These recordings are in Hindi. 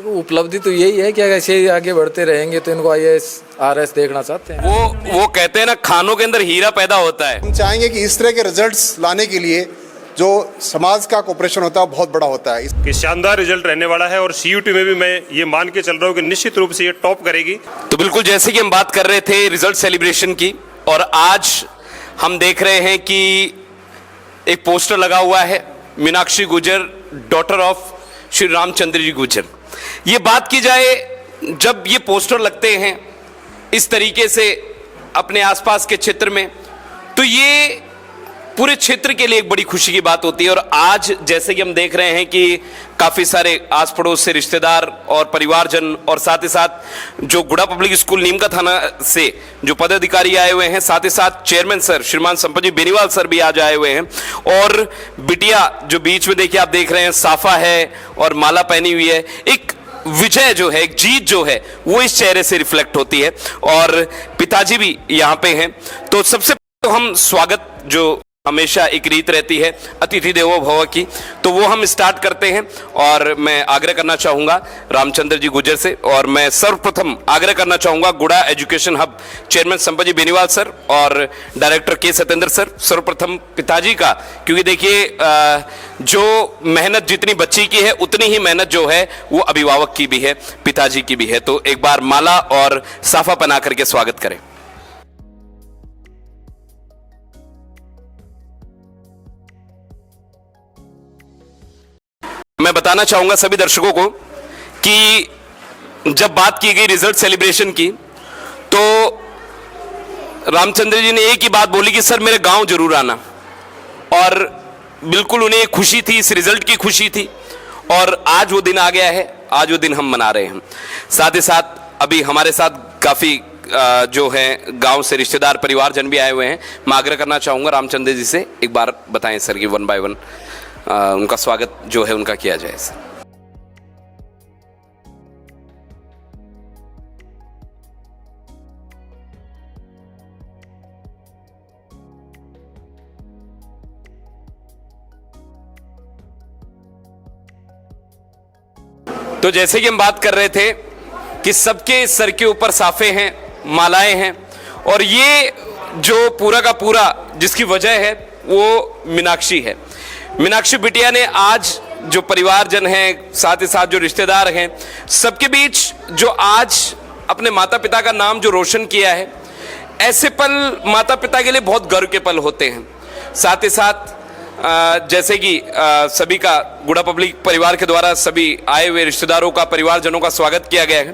उपलब्धि तो यही है कि अगर ऐसे ही आगे बढ़ते रहेंगे तो इनको आईएएस आरएस देखना चाहते हैं। वो कहते हैं ना, खानों के अंदर हीरा पैदा होता है। हम चाहेंगे कि इस तरह के रिजल्ट्स लाने के लिए जो समाज का कोऑपरेशन होता है वो बहुत बड़ा होता है। कि शानदार रिजल्ट रहने वाला है और सीयूटी में भी मैं ये मान के चल रहा हूँ कि निश्चित रूप से ये टॉप करेगी। तो बिल्कुल जैसे कि हम बात कर रहे थे रिजल्ट सेलिब्रेशन की, और आज हम देख रहे हैं कि एक पोस्टर लगा हुआ है, मीनाक्षी गुर्जर डॉटर ऑफ श्री रामचंद्र जी गुर्जर। ये बात की जाए, जब ये पोस्टर लगते हैं इस तरीके से अपने आसपास के क्षेत्र में, तो ये पूरे क्षेत्र के लिए एक बड़ी खुशी की बात होती है। और आज जैसे कि हम देख रहे हैं कि काफी सारे आस पड़ोस से रिश्तेदार और परिवारजन, और साथ ही साथ जो गुड़ा पब्लिक स्कूल नीमका थाना से जो पदाधिकारी आए हुए हैं, साथ ही साथ चेयरमैन सर श्रीमान संपत जी बेनीवाल सर भी आज आए हुए हैं। और बिटिया जो बीच में देखिए आप देख रहे हैं, साफा है और माला पहनी हुई है। एक विजय जो है, एक जीत जो है, वो इस चेहरे से रिफ्लेक्ट होती है। और पिताजी भी यहाँ पे हैं। तो सबसे पहले तो हम स्वागत, जो हमेशा एक रीत रहती है अतिथि देवो भव की, तो वो हम स्टार्ट करते हैं। और मैं आग्रह करना चाहूंगा रामचंद्र जी गुर्जर से, और मैं सर्वप्रथम आग्रह करना चाहूंगा गुड़ा एजुकेशन हब चेयरमैन संपत जी बेनीवाल सर और डायरेक्टर के सत्येंद्र सर, सर्वप्रथम पिताजी का, क्योंकि देखिए जो मेहनत जितनी बच्ची की है उतनी ही मेहनत जो है वो अभिभावक की भी है, पिताजी की भी है। तो एक बार माला और साफा पहना करके स्वागत करें। मैं बताना चाहूंगा सभी दर्शकों को कि जब बात की गई रिजल्ट सेलिब्रेशन की, तो रामचंद्र जी ने एक ही बात बोली कि सर मेरे गांव जरूर आना। और बिल्कुल उन्हें खुशी थी, इस रिजल्ट की खुशी थी। और आज वो दिन आ गया है, आज वो दिन हम मना रहे हैं। साथ ही साथ अभी हमारे साथ काफी जो है गांव से रिश्तेदार परिवारजन भी आए हुए हैं। मैं आग्रह करना चाहूंगा रामचंद्र जी से, एक बार बताएं सर कि 1 बाय 1 उनका स्वागत जो है उनका किया जाए सर। तो जैसे कि हम बात कर रहे थे कि सबके सर के ऊपर साफे हैं, मालाएं हैं, और ये जो पूरा का पूरा जिसकी वजह है वो मीनाक्षी है। मीनाक्षी बिटिया ने आज जो परिवारजन हैं, साथ ही साथ जो रिश्तेदार हैं, सबके बीच जो आज अपने माता पिता का नाम जो रोशन किया है, ऐसे पल माता पिता के लिए बहुत गर्व के पल होते हैं। साथ ही साथ जैसे कि सभी का गुड़ा पब्लिक परिवार के द्वारा सभी आए हुए रिश्तेदारों का, परिवारजनों का स्वागत किया गया है।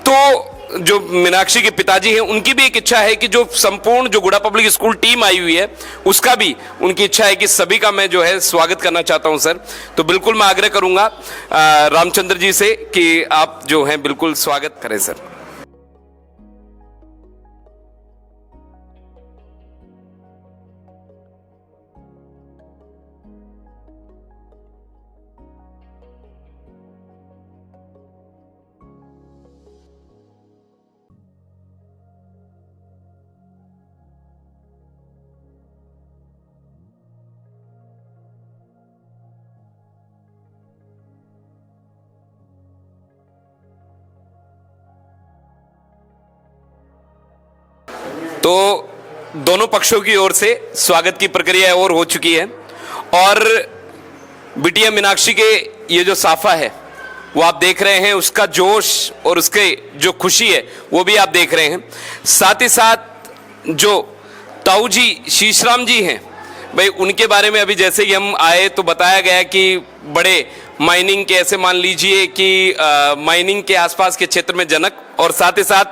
तो जो मीनाक्षी के पिताजी हैं, उनकी भी एक इच्छा है कि जो संपूर्ण जो गुड़ा पब्लिक स्कूल टीम आई हुई है, उसका भी उनकी इच्छा है कि सभी का मैं जो है स्वागत करना चाहता हूं सर। तो बिल्कुल मैं आग्रह करूंगा रामचंद्र जी से कि आप जो है बिल्कुल स्वागत करें सर। तो दोनों पक्षों की ओर से स्वागत की प्रक्रिया और हो चुकी है। और बिटिया मीनाक्षी के ये जो साफा है वो आप देख रहे हैं, उसका जोश और उसके जो खुशी है वो भी आप देख रहे हैं। साथ ही साथ जो ताऊ जी शीशराम जी हैं भाई, उनके बारे में अभी जैसे कि हम आए तो बताया गया कि बड़े माइनिंग के, ऐसे मान लीजिए कि माइनिंग के आसपास के क्षेत्र में जनक, और साथ ही साथ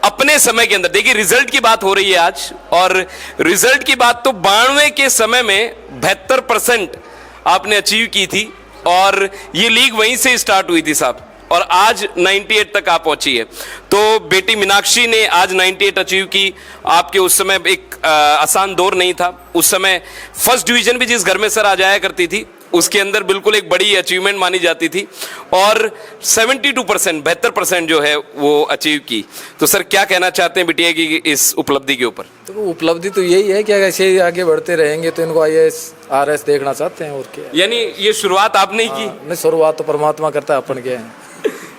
अपने समय के अंदर देखिए रिजल्ट की बात हो रही है आज, और रिजल्ट की बात तो 92 के समय में 72% आपने अचीव की थी, और ये लीग वहीं से स्टार्ट हुई थी साहब, और आज 98 तक आप पहुंची है। तो बेटी मीनाक्षी ने आज 98 अचीव की। आपके उस समय एक आसान दौर नहीं था। उस समय फर्स्ट डिवीजन भी जिस घर में सर आ जाया करती थी, उसके अंदर बिल्कुल एक बड़ी अचीवमेंट मानी जाती थी, और 72% जो है वो अचीव की। तो सर क्या कहना चाहते हैं बिटिया की इस उपलब्धि के ऊपर? तो उपलब्धि तो यही है कि अगर ऐसे ही आगे बढ़ते रहेंगे तो इनको आईएएस आरएस देखना चाहते हैं, और क्या। यानी ये शुरुआत आपने ही की? नहीं, शुरुआत तो परमात्मा करता है, अपन क्या है।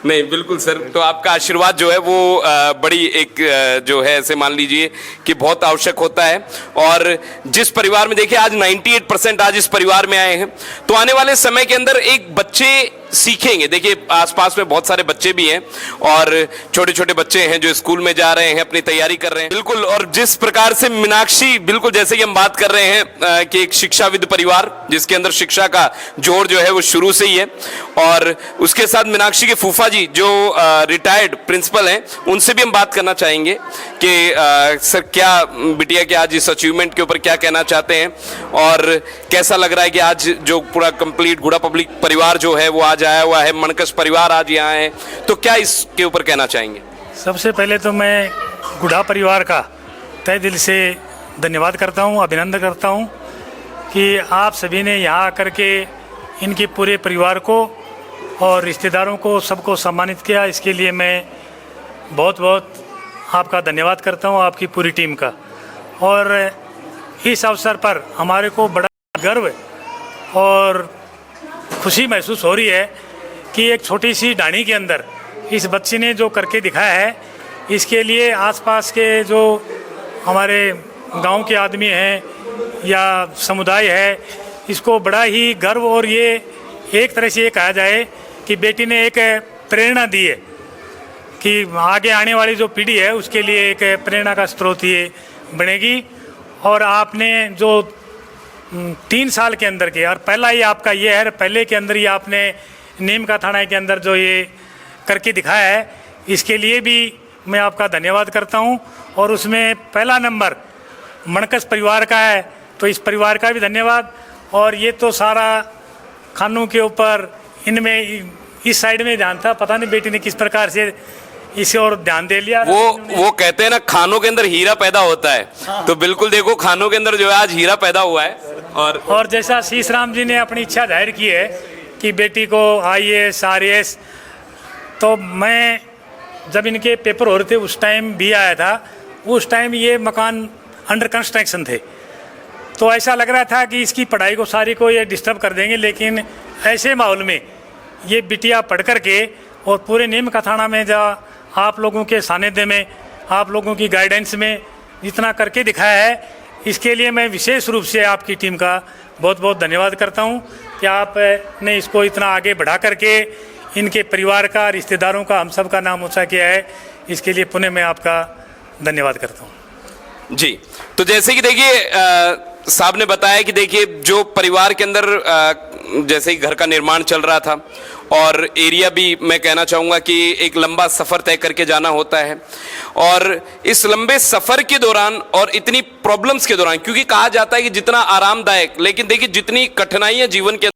नहीं बिल्कुल सर, तो आपका आशीर्वाद जो है वो बड़ी एक जो है ऐसे मान लीजिए कि बहुत आवश्यक होता है। और जिस परिवार में देखिए आज 98% आज इस परिवार में आए हैं, तो आने वाले समय के अंदर एक बच्चे सीखेंगे। देखिए आसपास में बहुत सारे बच्चे भी हैं और छोटे छोटे बच्चे हैं जो स्कूल में जा रहे हैं, अपनी तैयारी कर रहे हैं। बिल्कुल, और जिस प्रकार से मीनाक्षी, बिल्कुल जैसे कि हम बात कर रहे हैं कि एक शिक्षाविद परिवार जिसके अंदर शिक्षा का जोर जो है वो शुरू से ही है, और उसके साथ मीनाक्षी के फूफा जी जो रिटायर्ड प्रिंसिपल हैं, उनसे भी हम बात करना चाहेंगे कि सर क्या बिटिया के आज इस अचीवमेंट के ऊपर क्या कहना चाहते हैं और कैसा लग रहा है कि आज जो पूरा कंप्लीट गुड़ा पब्लिक परिवार जो है वो आज आया हुआ है, मनकश परिवार आज यहाँ है, तो क्या इसके ऊपर कहना चाहेंगे? सबसे पहले तो मैं गुड़ा परिवार का तहे दिल से धन्यवाद करता हूँ, अभिनंदन करता हूँ कि आप सभी ने यहाँ आकर के इनके पूरे परिवार को और रिश्तेदारों को सबको सम्मानित किया। इसके लिए मैं बहुत बहुत आपका धन्यवाद करता हूँ, आपकी पूरी टीम का। और इस अवसर पर हमारे को बड़ा गर्व और खुशी महसूस हो रही है कि एक छोटी सी ढाणी के अंदर इस बच्चे ने जो करके दिखाया है, इसके लिए आसपास के जो हमारे गांव के आदमी हैं या समुदाय है, इसको बड़ा ही गर्व, और ये एक तरह से ये कहा जाए कि बेटी ने एक प्रेरणा दी है कि आगे आने वाली जो पीढ़ी है उसके लिए एक प्रेरणा का स्रोत ये बनेगी। और आपने जो 3 साल के अंदर के, और पहला ही आपका ये है, पहले के अंदर ही आपने नीम का थाना के अंदर जो ये करके दिखाया है, इसके लिए भी मैं आपका धन्यवाद करता हूं। और उसमें पहला नंबर मनकश परिवार का है, तो इस परिवार का भी धन्यवाद। और ये तो सारा खानों के ऊपर इनमें इस साइड में ध्यान था, पता नहीं बेटी ने किस प्रकार से इसे और ध्यान दे लिया। वो कहते हैं ना खानों के अंदर हीरा पैदा होता है। हाँ। तो बिल्कुल देखो खानों के अंदर जो है आज हीरा पैदा हुआ है। और जैसा शीश राम जी ने अपनी इच्छा जाहिर की है कि बेटी को IAS RAS, तो मैं जब इनके पेपर हो रहे थे उस टाइम भी आया था, उस टाइम ये मकान अंडर कंस्ट्रक्शन थे, तो ऐसा लग रहा था कि इसकी पढ़ाई को सारी को ये डिस्टर्ब कर देंगे। लेकिन ऐसे माहौल में ये बिटिया पढ़ कर के और पूरे नीम का थाना में जहाँ आप लोगों के सानिध्य में, आप लोगों की गाइडेंस में जितना करके दिखाया है, इसके लिए मैं विशेष रूप से आपकी टीम का बहुत बहुत धन्यवाद करता हूं कि आपने इसको इतना आगे बढ़ा करके इनके परिवार का, रिश्तेदारों का, हम सब का नाम ऊँचा किया है। इसके लिए पुनः मैं आपका धन्यवाद करता हूं। जी, तो जैसे कि देखिए साहब ने बताया कि देखिए जो परिवार के अंदर जैसे ही घर का निर्माण चल रहा था, और एरिया भी मैं कहना चाहूँगा कि एक लंबा सफ़र तय करके जाना होता है, और इस लंबे सफ़र के दौरान और इतनी प्रॉब्लम्स के दौरान, क्योंकि कहा जाता है कि जितना आरामदायक, लेकिन देखिए जितनी कठिनाइयाँ जीवन के अंदर,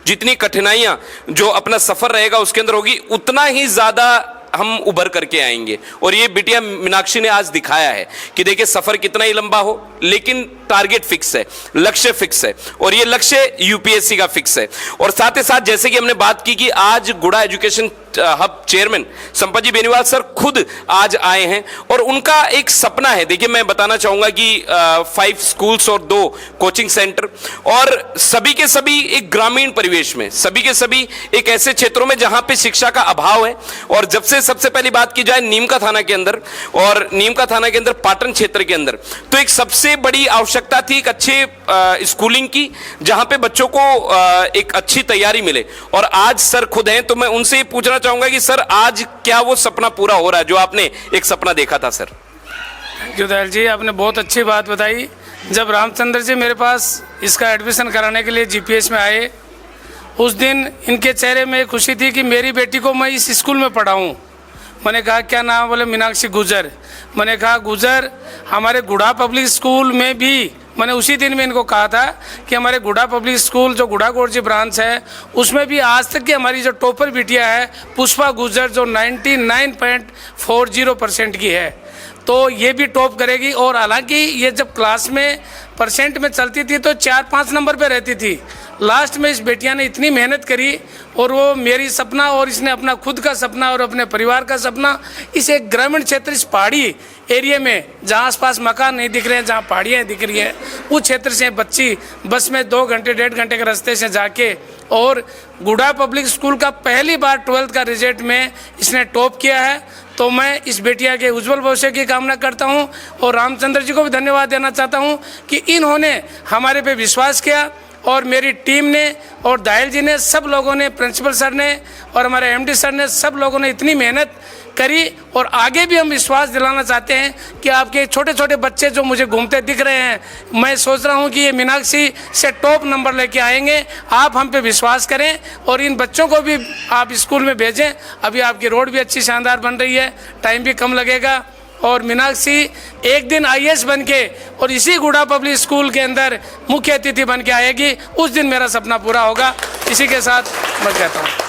जितनी कठिनाइयाँ जो अपना सफ़र रहेगा उसके अंदर होगी, उतना ही ज़्यादा हम उभर करके आएंगे। और ये बिटिया मीनाक्षी ने आज दिखाया है कि देखिए सफर कितना ही लंबा हो लेकिन टारगेट फिक्स है, लक्ष्य फिक्स है, और ये लक्ष्य यूपीएससी का फिक्स है। और साथ ही साथ जैसे कि हमने बात की कि आज गुड़ा एजुकेशन हब चेयरमैन संपत जी बेनीवाल सर खुद आज आए हैं, और उनका एक सपना है। देखिए मैं बताना चाहूंगा कि 5 स्कूल्स और 2 कोचिंग सेंटर, और सभी के सभी एक ग्रामीण परिवेश में, सभी के सभी एक ऐसे क्षेत्रों में जहां पे शिक्षा का अभाव है। और जब से सबसे पहली बात की जाए नीम का थाना के अंदर, और नीम का थाना के अंदर पाटन क्षेत्र के अंदर, तो एक सबसे बड़ी आवश्यकता थी एक अच्छे स्कूलिंग की, जहां पे बच्चों को एक अच्छी तैयारी मिले। और आज सर खुद हैं, तो मैं उनसे पूछना चाहूंगा कि सर आज क्या वो सपना पूरा हो रहा है जो आपने एक सपना देखा था? Sir thank you Dayal ji, आपने बहुत अच्छी बात बताई। जब रामचंद्र जी मेरे पास इसका एडमिशन कराने के लिए जीपीएस में आए, उस दिन इनके चेहरे में खुशी थी कि मेरी बेटी को मैं इस स्कूल में पढ़ाऊं। मैंने कहा क्या नाम? बोले मीनाक्षी गुजर। मैंने कहा गुजर हमारे गुड़ा पब्लिक स्कूल में भी, मैंने उसी दिन में इनको कहा था कि हमारे गुड़ा पब्लिक स्कूल जो गुड़ा गोरजी ब्रांच है उसमें भी आज तक की हमारी जो टॉपर बिटिया है पुष्पा गुजर, जो 99.40% की है, तो ये भी टॉप करेगी। और हालांकि ये जब क्लास में परसेंट में चलती थी तो 4-5 नंबर पे रहती थी, लास्ट में इस बेटिया ने इतनी मेहनत करी, और वो मेरी सपना और इसने अपना खुद का सपना और अपने परिवार का सपना इस एक ग्रामीण क्षेत्र, इस पहाड़ी एरिया में जहाँ आसपास मकान नहीं दिख रहे हैं, जहाँ पहाड़ियाँ दिख रही हैं, उस क्षेत्र से बच्ची बस में 2 घंटे 1.5 घंटे के रास्ते से जाके और गुड़ा पब्लिक स्कूल का पहली बार 12th का रिजल्ट में इसने टॉप किया है। तो मैं इस बेटिया के उज्जवल भविष्य की कामना करता हूं और रामचंद्र जी को भी धन्यवाद देना चाहता हूं कि इन्होंने हमारे पे विश्वास किया और मेरी टीम ने और दाहिल जी ने, सब लोगों ने, प्रिंसिपल सर ने और हमारे एमडी सर ने, सब लोगों ने इतनी मेहनत करी। और आगे भी हम विश्वास दिलाना चाहते हैं कि आपके छोटे छोटे बच्चे जो मुझे घूमते दिख रहे हैं, मैं सोच रहा हूं कि ये मीनाक्षी से टॉप नंबर लेके आएंगे। आप हम पे विश्वास करें और इन बच्चों को भी आप स्कूल में भेजें। अभी आपकी रोड भी अच्छी शानदार बन रही है, टाइम भी कम लगेगा और मीनाक्षी एक दिन IAS बन के और इसी गुड़ा पब्लिक स्कूल के अंदर मुख्य अतिथि बन के आएगी। उस दिन मेरा सपना पूरा होगा। इसी के साथ मैं कहता हूँ।